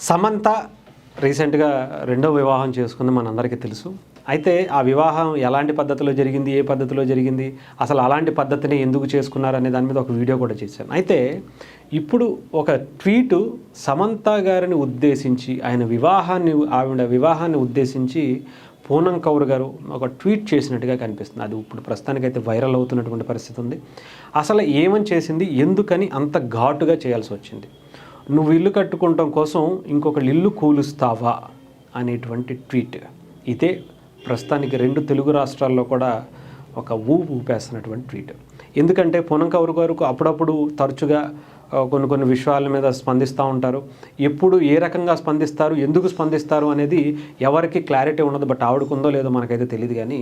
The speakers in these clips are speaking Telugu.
సమంత రీసెంట్‌గా రెండో వివాహం చేసుకుంది మనందరికీ తెలుసు. అయితే ఆ వివాహం ఎలాంటి పద్ధతిలో జరిగింది? ఏ పద్ధతిలో జరిగింది? అసలు అలాంటి పద్ధతిని ఎందుకు చేసుకున్నారనే దాని మీద ఒక వీడియో కూడా చేశాను. అయితే ఇప్పుడు ఒక ట్వీటు సమంత గారిని ఉద్దేశించి ఆవిడ వివాహాన్ని ఉద్దేశించి పూనం కౌర్ గారు ఒక ట్వీట్ చేసినట్టుగా కనిపిస్తుంది. అది ఇప్పుడు ప్రస్తుతానికైతే వైరల్ అవుతున్నటువంటి పరిస్థితి ఉంది. అసలు ఏమని చేసింది? ఎందుకని అంత ఘాటుగా చేయాల్సొచ్చింది? నువ్వు ఇల్లు కట్టుకోవటం కోసం ఇంకొకళ్ళ ఇల్లు కూలుస్తావా అనేటువంటి ట్వీట్. ఇదే ప్రస్తుతానికి 2 తెలుగు రాష్ట్రాల్లో కూడా ఒక ఊపేస్తున్నటువంటి ట్వీట్. ఎందుకంటే పూనం కౌర్ గారు అప్పుడప్పుడు తరచుగా కొన్ని విషయాల మీద స్పందిస్తూ ఉంటారు. ఎప్పుడు ఏ రకంగా స్పందిస్తారు, ఎందుకు స్పందిస్తారు అనేది ఎవరికి క్లారిటీ ఉండదు. బట్ ఆవిడకుందో లేదో మనకైతే తెలియదు. కానీ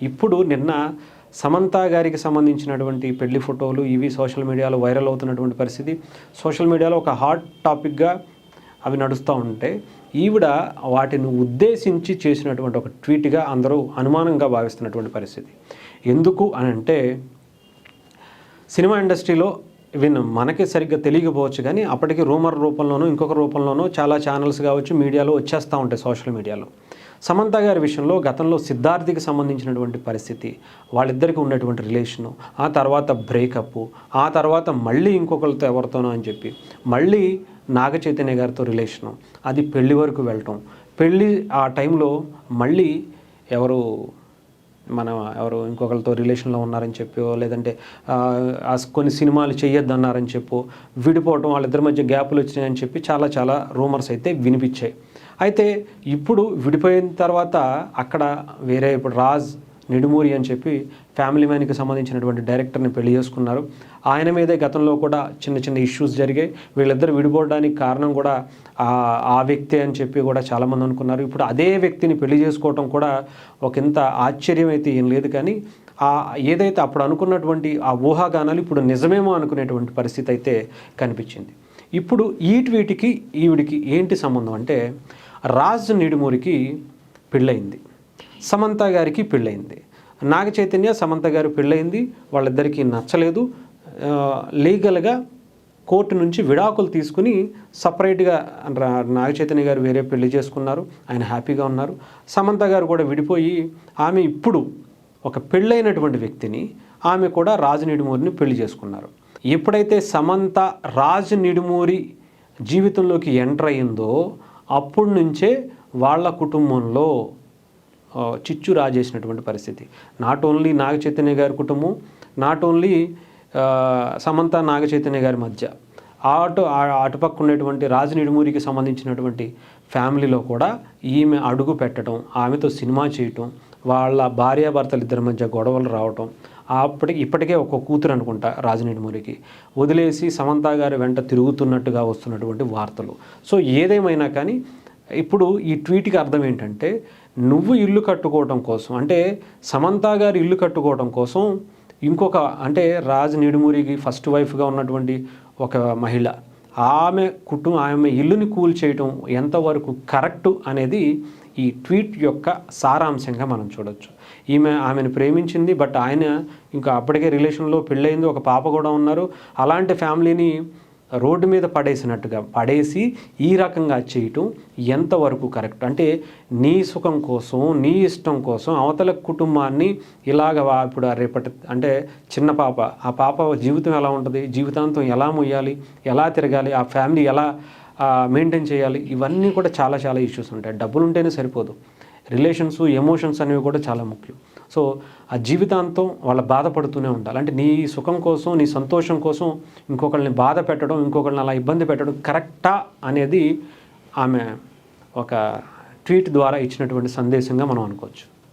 ఇప్పుడు నిన్న సమంత గారికి సంబంధించినటువంటి పెళ్లి ఫోటోలు ఇవి సోషల్ మీడియాలో వైరల్ అవుతున్నటువంటి పరిస్థితి. సోషల్ మీడియాలో ఒక హాట్ టాపిక్గా అవి నడుస్తూ ఉంటే ఈవిడ వాటిని ఉద్దేశించి చేసినటువంటి ఒక ట్వీట్గా అందరూ అనుమానంగా భావిస్తున్నటువంటి పరిస్థితి. ఎందుకు అని అంటే సినిమా ఇండస్ట్రీలో మనకి సరిగ్గా తెలియకపోవచ్చు, కానీ అప్పటికి రూమర్ రూపంలోనూ ఇంకొక రూపంలోనూ చాలా ఛానల్స్ కావచ్చు మీడియాలో వచ్చేస్తూ ఉంటాయి సోషల్ మీడియాలో. సమంత గారి విషయంలో గతంలో సిద్ధార్థికి సంబంధించినటువంటి పరిస్థితి, వాళ్ళిద్దరికి ఉన్నటువంటి రిలేషను, ఆ తర్వాత బ్రేకప్, ఆ తర్వాత మళ్ళీ ఇంకొకరితో ఎవరితోనో అని చెప్పి మళ్ళీ నాగ చైతన్య గారితో రిలేషను, అది పెళ్లి వరకు వెళ్ళటం, పెళ్ళి ఆ టైంలో మళ్ళీ ఎవరు ఇంకొకరితో రిలేషన్లో ఉన్నారని చెప్పో, లేదంటే కొన్ని సినిమాలు చేయొద్దన్నారని చెప్పో విడిపోవటం, వాళ్ళిద్దరి మధ్య గ్యాపులు వచ్చినాయని చెప్పి చాలా రూమర్స్ అయితే వినిపించాయి. అయితే ఇప్పుడు విడిపోయిన తర్వాత అక్కడ ఇప్పుడు రాజ్ నిడుమూరి అని చెప్పి ఫ్యామిలీ మ్యాన్కి సంబంధించినటువంటి డైరెక్టర్ని పెళ్లి చేసుకున్నారు. ఆయన మీదే గతంలో కూడా చిన్న ఇష్యూస్ జరిగాయి. వీళ్ళిద్దరు విడిపోవడానికి కారణం కూడా ఆ వ్యక్తే అని చెప్పి కూడా చాలామంది అనుకున్నారు. ఇప్పుడు అదే వ్యక్తిని పెళ్లి చేసుకోవటం కూడా ఒకంత ఆశ్చర్యం అయితే ఏం లేదు. కానీ ఏదైతే అప్పుడు అనుకున్నటువంటి ఆ ఊహాగానాలు ఇప్పుడు నిజమేమో అనుకునేటువంటి పరిస్థితి అయితే కనిపించింది. ఇప్పుడు ఈ ట్వీట్కి ఈవిడికి ఏంటి సంబంధం అంటే, రాజ్ నిడుమూరికి పెళ్ళయింది, సమంత గారికి పెళ్ళయింది, నాగ చైతన్య సమంత గారు పెళ్ళయింది, వాళ్ళిద్దరికీ నచ్చలేదు, లీగల్గా కోర్టు నుంచి విడాకులు తీసుకుని సపరేట్గా నాగ చైతన్య గారు వేరే పెళ్లి చేసుకున్నారు, ఆయన హ్యాపీగా ఉన్నారు. సమంత గారు కూడా విడిపోయి ఆమె ఇప్పుడు ఒక పెళ్ళైనటువంటి వ్యక్తిని, ఆమె కూడా రాజ్ నిడుమూరిని పెళ్లి చేసుకున్నారు. ఎప్పుడైతే సమంత రాజ్ నిడుమూరి జీవితంలోకి ఎంటర్ అయిందో అప్పటి నుంచే వాళ్ళ కుటుంబంలో చిచ్చు రాజేసినటువంటి పరిస్థితి. నాట్ ఓన్లీ నాగ చైతన్య గారి కుటుంబం, నాట్ ఓన్లీ సమంత నాగ చైతన్య గారి మధ్య, అటుపక్క ఉన్నటువంటి రాజ్ నిడుమూరికి సంబంధించినటువంటి ఫ్యామిలీలో కూడా ఈమె అడుగు పెట్టడం, ఆమెతో సినిమా చేయటం, వాళ్ళ భార్యాభర్తలు ఇద్దరి మధ్య గొడవలు రావటం, ఇప్పటికే ఒక కూతురు అనుకుంటా రాజ్ నిడుమూరికి వదిలేసి సమంత గారి వెంట తిరుగుతున్నట్టుగా వస్తున్నటువంటి వార్తలు. సో ఏదేమైనా కానీ ఇప్పుడు ఈ ట్వీట్కి అర్థం ఏంటంటే, నువ్వు ఇల్లు కట్టుకోవడం కోసం, అంటే సమంత గారు ఇల్లు కట్టుకోవడం కోసం అంటే రాజ్ నిడుమూరికి ఫస్ట్ వైఫ్గా ఉన్నటువంటి ఒక మహిళ, ఆమె ఇల్లుని కూల్చేయటం ఎంతవరకు కరెక్టు అనేది ఈ ట్వీట్ యొక్క సారాంశంగా మనం చూడొచ్చు. ఆమెను ప్రేమించింది, బట్ ఆయన ఇంకా అప్పటికే రిలేషన్లో పెళ్ళయింది, ఒక పాప కూడా ఉన్నారు. అలాంటి ఫ్యామిలీని రోడ్డు మీద పడేసి ఈ రకంగా చేయటం ఎంతవరకు కరెక్ట్? అంటే నీ సుఖం కోసం, నీ ఇష్టం కోసం అవతల కుటుంబాన్ని ఇప్పుడు రేపటి అంటే చిన్న పాప, ఆ పాప జీవితం ఎలా ఉంటుంది, జీవితాంతం ఎలా మొయ్యాలి, ఎలా తిరగాలి, ఆ ఫ్యామిలీ ఎలా మెయింటైన్ చేయాలి, ఇవన్నీ కూడా చాలా ఇష్యూస్ ఉంటాయి. డబ్బులు ఉంటేనే సరిపోదు, రిలేషన్స్, ఎమోషన్స్ అనేవి కూడా చాలా ముఖ్యం. సో ఆ జీవితాంతం వాళ్ళు బాధపడుతూనే ఉండాలి. అంటే నీ సుఖం కోసం, నీ సంతోషం కోసం ఇంకొకరిని బాధ పెట్టడం, ఇంకొకరిని అలా ఇబ్బంది పెట్టడం కరెక్టా అనేది ఆమె ఒక ట్వీట్ ద్వారా ఇచ్చినటువంటి సందేశంగా మనం అనుకోవచ్చు.